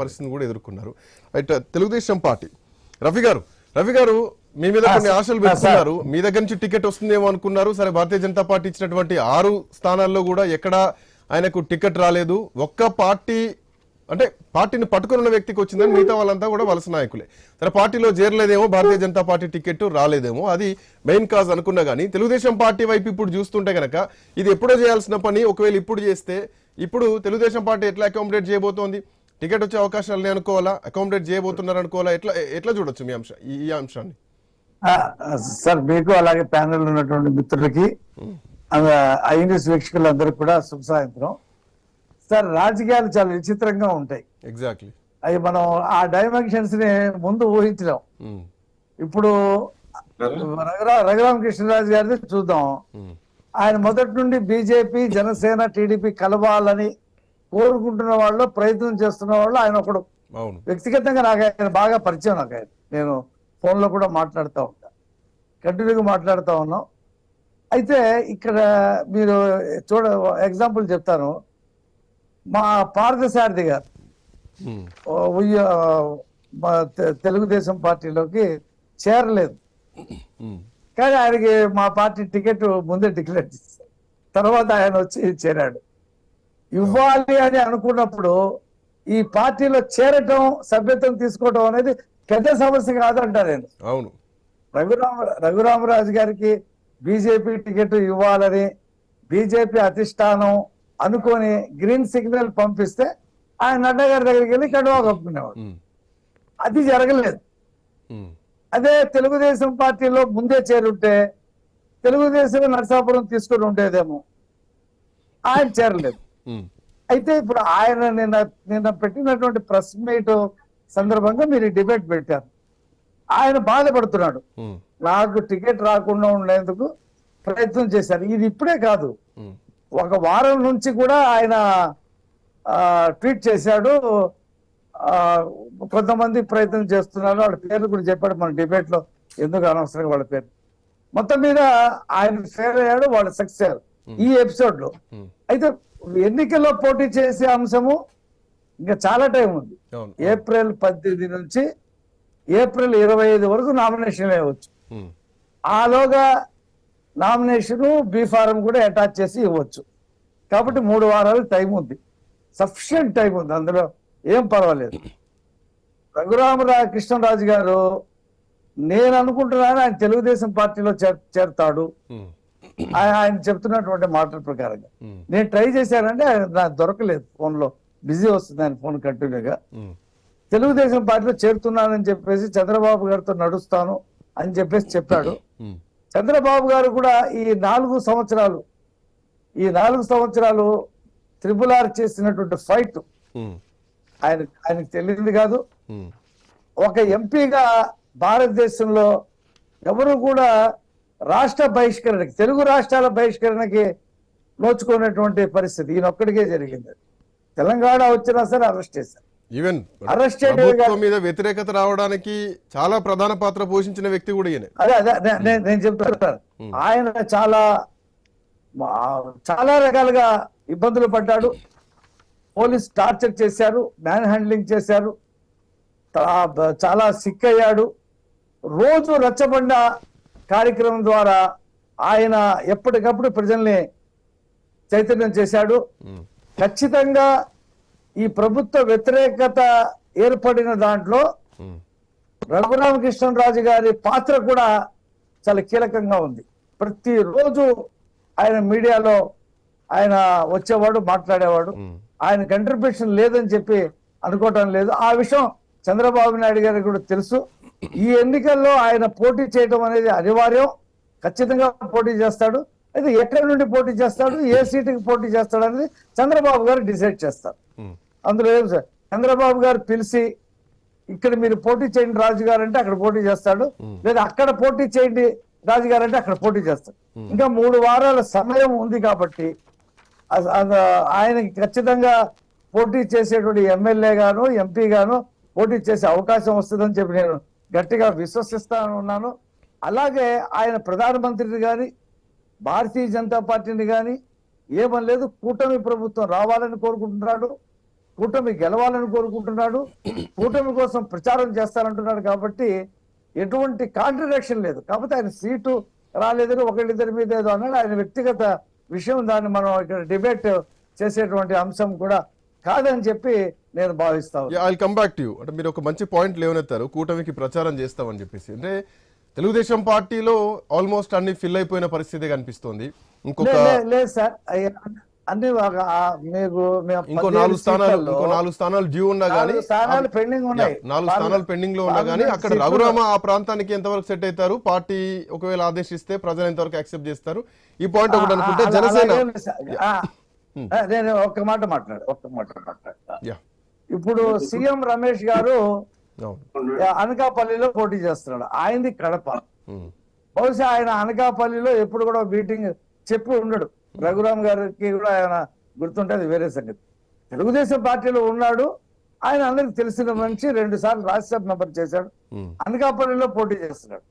పరిస్థితిని కూడా ఎదుర్కొన్నారు. రైట్, తెలుగుదేశం పార్టీ రఫీ గారు మీ మీద కొన్ని ఆశలు పెట్టుకున్నారు. మీ దగ్గర నుంచి టికెట్ వస్తుందేమో అనుకున్నారు. సరే, భారతీయ జనతా పార్టీ ఇచ్చినటువంటి 6 స్థానాల్లో కూడా ఎక్కడ ఆయనకు టికెట్ రాలేదు. ఒక్క పార్టీ అంటే పార్టీని పట్టుకున్న వ్యక్తికి వచ్చిందని మిగతా వాళ్ళంతా కూడా వలస నాయకులే. సరే, పార్టీలో చేరలేదేమో, భారతీయ జనతా పార్టీ టికెట్ రాలేదేమో, అది మెయిన్ కాజ్ అనుకున్నా కానీ తెలుగుదేశం పార్టీ వైపు ఇప్పుడు చూస్తుంటే కనుక ఇది ఎప్పుడో చేయాల్సిన పని. ఒకవేళ ఇప్పుడు చేస్తే ఇప్పుడు తెలుగుదేశం పార్టీ ఎట్లా అకామిడేట్ చేయబోతోంది? టికెట్ వచ్చే అవకాశాలని అనుకోవాలా, అకామిడేట్ చేయబోతున్నారు అనుకోవాలా? ఎట్లా చూడొచ్చు మీ ఈ అంశాన్ని? సార్, మీకు అలాగే ప్యానెల్ ఉన్నటువంటి మిత్రులకి ఐన్యూస్ వీక్షకులందరికీ కూడా శుభ సాయంత్రం. సార్, రాజకీయాలు చాలా విచిత్రంగా ఉంటాయి. ఎగ్జాక్ట్లీ. అవి మనం ఆ డైమెన్షన్స్ ని ముందు ఊహించలేం. ఇప్పుడు రఘురామకృష్ణరాజు గారిది చూద్దాం. ఆయన మొదటి నుండి బీజేపీ, జనసేన, టీడీపీ కలవాలని కోరుకుంటున్న వాళ్ళు, ప్రయత్నం చేస్తున్న వాళ్ళు ఆయన ఒకడు. వ్యక్తిగతంగా నాకు ఆయన బాగా పరిచయం. నాకు ఆయన, నేను ఫోన్లో కూడా మాట్లాడుతూ ఉంటా, కంటిన్యూగా మాట్లాడుతూ ఉన్నాం. అయితే ఇక్కడ మీరు ఎగ్జాంపుల్ చెప్తాను. మా పార్థసారథి గారు తెలుగుదేశం పార్టీలోకి చేరలేదు, కానీ ఆయనకి మా పార్టీ టికెట్ ముందే డిక్లేర్ చేశారు. తర్వాత ఆయన వచ్చి చేరాడు. ఇవ్వాలి అని అనుకున్నప్పుడు ఈ పార్టీలో చేరటం, సభ్యత్వం తీసుకోవటం అనేది పెద్ద సమస్య కాదంటారు నేను. అవును, రఘురామరాజు గారికి బీజేపీ టికెట్ ఇవ్వాలని బీజేపీ అధిష్టానం అనుకొని గ్రీన్ సిగ్నల్ పంపిస్తే ఆయన నడ్డా గారి దగ్గరికి వెళ్ళి కండువా కప్పుకునేవాడు. అది జరగలేదు. అదే తెలుగుదేశం పార్టీలో ముందే చేరుంటే తెలుగుదేశం నరసాపురం తీసుకుని ఉండేదేమో. ఆయన చేరలేదు. అయితే ఇప్పుడు ఆయన నిన్న పెట్టినటువంటి ప్రెస్ మీట్ సందర్భంగా మీరు డిబేట్ పెట్టారు. ఆయన బాధపడుతున్నాడు, నాకు టికెట్ రాకుండా ఉండేందుకు ప్రయత్నం చేశారు. ఇది ఇప్పుడే కాదు, ఒక వారం నుంచి కూడా ఆయన ట్వీట్ చేశాడు. కొంతమంది ప్రయత్నం చేస్తున్నారు, వాళ్ళ పేర్లు కూడా చెప్పాడు. మన డిబేట్ లో ఎందుకు అనవసరంగా వాళ్ళ పేరు. మొత్తం మీద ఆయన ఫెయిల్ అయ్యాడు, వాళ్ళు సక్సెస్ అయ్యారు ఈ ఎపిసోడ్ లో. అయితే ఎన్నికల్లో పోటీ చేసే అంశము ఇంకా చాలా టైం ఉంది. ఏప్రిల్ 18 నుంచి ఏప్రిల్ 25 వరకు నామినేషన్ వేయవచ్చు. ఆలోగా నామినేషన్, బీ ఫారం కూడా అటాచ్ చేసి ఇవ్వచ్చు. కాబట్టి 3 వారాలు టైం ఉంది, సఫిషియంట్ టైం ఉంది, అందులో ఏం పర్వాలేదు. కృష్ణరాజు గారు నేను అనుకుంటున్నాను ఆయన తెలుగుదేశం పార్టీలో చేరతాడు. ఆయన చెప్తున్నటువంటి మాటల ప్రకారంగా నేను ట్రై చేశానంటే నాకు దొరకలేదు, ఫోన్ లో బిజీ వస్తుంది ఆయన ఫోన్ కంటిన్యూగా. తెలుగుదేశం పార్టీలో చేరుతున్నానని చెప్పేసి చంద్రబాబు గారితో నడుస్తాను అని చెప్పేసి చెప్పాడు. చంద్రబాబు గారు కూడా ఈ 4 సంవత్సరాలు త్రిపుల్ ఆర్ చేసినటువంటి ఫైట్ ఆయనకు తెలియదు కాదు. ఒక ఎంపీగా భారతదేశంలో ఎవరు కూడా రాష్ట్ర బహిష్కరణకి, తెలుగు రాష్ట్రాల బహిష్కరణకి నోచుకునేటువంటి పరిస్థితి ఈయనొక్కడికే జరిగింది. తెలంగాణ వచ్చినా సరే అరెస్ట్ చేశారు. ఈవెన్ ప్రభుత్వం మీద వ్యతిరేకత రావడానికి చాలా ప్రధాన పాత్ర పోషించిన వ్యక్తి కూడా ఈయన. అదే నేను చెప్తాను. ఆయన చాలా రకాలుగా ఇబ్బందులు పడ్డాడు. పోలీస్ టార్చర్ చేశారు, మ్యాన్ హ్యాండ్లింగ్ చేశారు, చాలా సిక్ అయ్యాడు. రోజు రచ్చబండ కార్యక్రమం ద్వారా ఆయన ఎప్పటికప్పుడు ప్రజల్ని చైతన్యం చేశాడు. ఖచ్చితంగా ఈ ప్రభుత్వ వ్యతిరేకత ఏర్పడిన దాంట్లో రఘురామకృష్ణరాజు గారి పాత్ర కూడా చాలా కీలకంగా ఉంది. ప్రతిరోజు ఆయన మీడియాలో ఆయన వచ్చేవాడు, మాట్లాడేవాడు. ఆయన కంట్రిబ్యూషన్ లేదని చెప్పి అనుకోవటం లేదు. ఆ విషయం చంద్రబాబు నాయుడు గారికి కూడా తెలుసు. ఈ ఎన్నికల్లో ఆయన పోటీ చేయడం అనేది అనివార్యం. ఖచ్చితంగా పోటీ చేస్తాడు. అయితే ఎక్కడి నుండి పోటీ చేస్తాడు, ఏ సీటుకి పోటీ చేస్తాడు అనేది చంద్రబాబు గారు డిసైడ్ చేస్తారు. అందులో ఏం సార్, చంద్రబాబు గారు పిలిచి ఇక్కడ మీరు పోటీ చేయండి రాజు గారు అంటే అక్కడ పోటీ చేస్తాడు, లేదా అక్కడ పోటీ చేయండి రాజు గారు అంటే అక్కడ పోటీ చేస్తాడు. ఇంకా 3 వారాల సమయం ఉంది కాబట్టి ఆయనకి ఖచ్చితంగా పోటీ చేసేటువంటి ఎమ్మెల్యే గాను, ఎంపీ గాను పోటీ చేసే అవకాశం వస్తుందని చెప్పి నేను గట్టిగా విశ్వసిస్తాను. అలాగే ఆయన ప్రధానమంత్రిని కానీ, భారతీయ జనతా పార్టీని కానీ ఏమని లేదు, కూటమి ప్రభుత్వం రావాలని కోరుకుంటున్నాడు. కూటమి గెలవాలని కోరుకుంటున్నాడు, కూటమి కోసం ప్రచారం చేస్తానంటున్నాడు. కాబట్టి ఎటువంటి కాంట్రడిక్షన్ లేదు. కాకపోతే ఆయన సీటు రాలేదని ఒకళ్ళిద్దరి మీద ఏదో అన్నాడు. ఆయన వ్యక్తిగత విషయం, దాన్ని మనం ఇక్కడ డిబేట్ చేసేటువంటి అంశం కూడా కాదని చెప్పి నేను భావిస్తాను. I come back to you. అంటే మీరు ఒక మంచి పాయింట్ లేవనెత్తారు, కూటమికి ప్రచారం చేస్తామని చెప్పేసి. అంటే తెలుగుదేశం పార్టీలో ఆల్మోస్ట్ అన్ని ఫిల్ అయిపోయిన పరిస్థితి కనిపిస్తోంది. ఇంకొక లేదు సార్, అన్ని మీకు ఇంకో 4 స్థానాలు డ్యూ ఉన్నా గానీ, 4 స్థానాలు పెండింగ్ ఉన్నాయి. 4 స్థానాలు పెండింగ్ లో ఉన్నా గానీ అక్కడ రఘురామ ఆ ప్రాంతానికి ఎంతవరకు సెట్ అవుతారు, పార్టీ ఒకవేళ ఆదేశిస్తే ప్రజలు ఎంతవరకు యాక్సెప్ట్ చేస్తారు, ఈ పాయింట్ ఒకటి అనుకుంటే జనసేన. నేను ఒక్క మాట మాట్లాడతా. ఇప్పుడు సీఎం రమేష్ గారు అనకాపల్లిలో పోటీ చేస్తున్నాడు. ఆయనది కడప. బహుశా ఆయన అనకాపల్లిలో ఎప్పుడు కూడా మీటింగ్ చెప్పి ఉండడు. రఘురామ్ గారికి కూడా ఆయన గుర్తుంటే అది వేరే సంగతి. తెలుగుదేశం పార్టీలో ఉన్నాడు. ఆయన అందరికి తెలిసిన మనిషి, 2 సార్లు రాజ్యసభ మెంబర్ చేశాడు. అనకాపల్లిలో పోటీ చేస్తున్నాడు.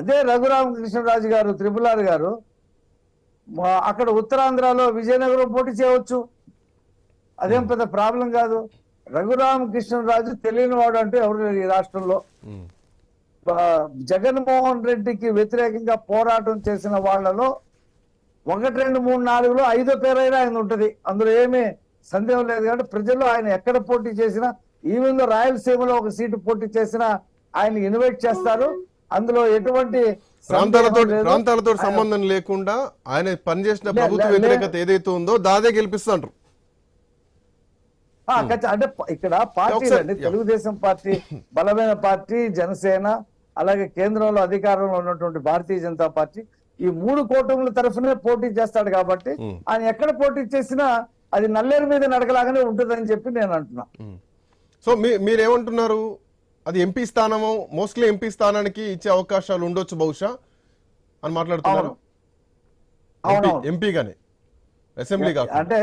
అదే రఘురామకృష్ణరాజు గారు, త్రిపులార్ గారు అక్కడ ఉత్తరాంధ్రలో విజయనగరం పోటీ చేయవచ్చు. అదేం పెద్ద ప్రాబ్లం కాదు. రఘురామకృష్ణరాజు తెలియని వాడు అంటే ఎవరు లేరు ఈ రాష్ట్రంలో. జగన్మోహన్ రెడ్డికి వ్యతిరేకంగా పోరాటం చేసిన వాళ్ళలో 1, 2, 3, 4లో 5వ పేరైనా ఆయన ఉంటది. అందులో ఏమీ సందేహం లేదు. కాబట్టి ప్రజల్లో ఆయన ఎక్కడ పోటీ చేసినా, ఈవెన్ రాయలసీమలో ఒక సీటు పోటీ చేసినా ఆయన ఇన్వైట్ చేస్తారు. అందులో ఎటువంటి ప్రాంతాలతో సంబంధం లేకుండా ఆయన పనిచేసిన ప్రభుత్వ వ్యతిరేకత ఏదైతే ఉందో దాదే గెలిపిస్తుంటారు. అంటే ఇక్కడ పార్టీలు అండి, తెలుగుదేశం పార్టీ బలమైన పార్టీ, జనసేన, అలాగే కేంద్రంలో అధికారంలో ఉన్నటువంటి భారతీయ జనతా పార్టీ, ఈ 3 కూటముల తరఫునే పోటీ చేస్తాడు. కాబట్టి ఆయన ఎక్కడ పోటీ చేసినా అది నల్లేరు మీద నడకలాగానే ఉంటుందని చెప్పి నేను అంటున్నా. సో మీరేమంటున్నారు, అది ఎంపీ స్థానము, మోస్ట్లీ ఎంపీ స్థానానికి ఇచ్చే అవకాశాలు ఉండొచ్చు బహుశా అని మాట్లాడుతున్నారు. ఎంపీగానే, అసెంబ్లీ కాదు. అంటే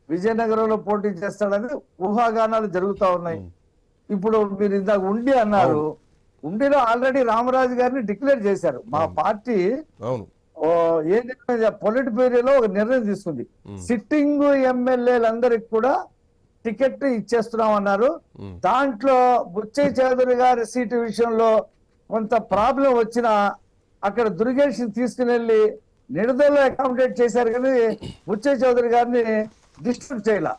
విజయనగరంలో పోటీ చేస్తాడని ఊహాగానాలు జరుగుతా ఉన్నాయి. ఇప్పుడు మీరు ఇందాక ఉండి అన్నారు. ఉండిలో ఆల్రెడీ రామరాజు గారిని డిక్లేర్ చేశారు. మా పార్టీ ఏంటంటే పొలిట్ బ్యూరోలో ఒక నిర్ణయం తీసుకుంది. సిట్టింగ్ ఎమ్మెల్యేలందరికి కూడా టికెట్ ఇచ్చేస్తున్నాం అన్నారు. దాంట్లో బుచ్చయ్య చౌదరి గారి సీటు విషయంలో కొంత ప్రాబ్లం వచ్చినా అక్కడ దుర్గేష్ తీసుకుని వెళ్ళి నిడదల్లో అకామిడేట్ చేశారు. కానీ బుచ్చయ్య చౌదరి గారిని డిస్టర్బ్ చేయాల.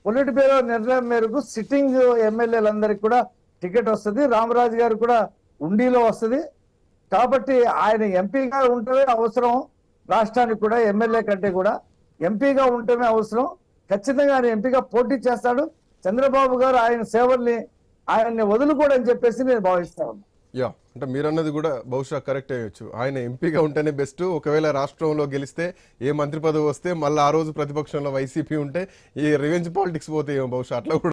పొలిట్ బ్యూరో నిర్ణయం మేరకు సిట్టింగ్ ఎమ్మెల్యేలందరికీ కూడా టికెట్ వస్తుంది. రామరాజు గారు కూడా ఉండిలో వస్తుంది. కాబట్టి ఆయన ఎంపీగా ఉండటమే అవసరం. రాష్ట్రానికి కూడా ఎమ్మెల్యే కంటే కూడా ఎంపీగా ఉండటమే అవసరం. ఖచ్చితంగా ఆయన ఎంపీగా పోటీ చేస్తాడు. చంద్రబాబు గారు ఆయన సేవల్ని ఆయన్ని వదులుకోడని చెప్పేసి నేను భావిస్తాను. అంటే మీరన్నది కూడా బహుశా కరెక్ట్ అయ్యొచ్చు. ఆయన ఎంపీగా ఉంటేనే బెస్ట్. ఒకవేళ రాష్ట్రంలో గెలిస్తే ఏ మంత్రి పదవి వస్తే మళ్ళీ ఆ రోజు ప్రతిపక్షంలో వైసీపీ ఉంటే ఈ రివెంజ్ పాలిటిక్స్ పోతే బహుశా అట్లా కూడా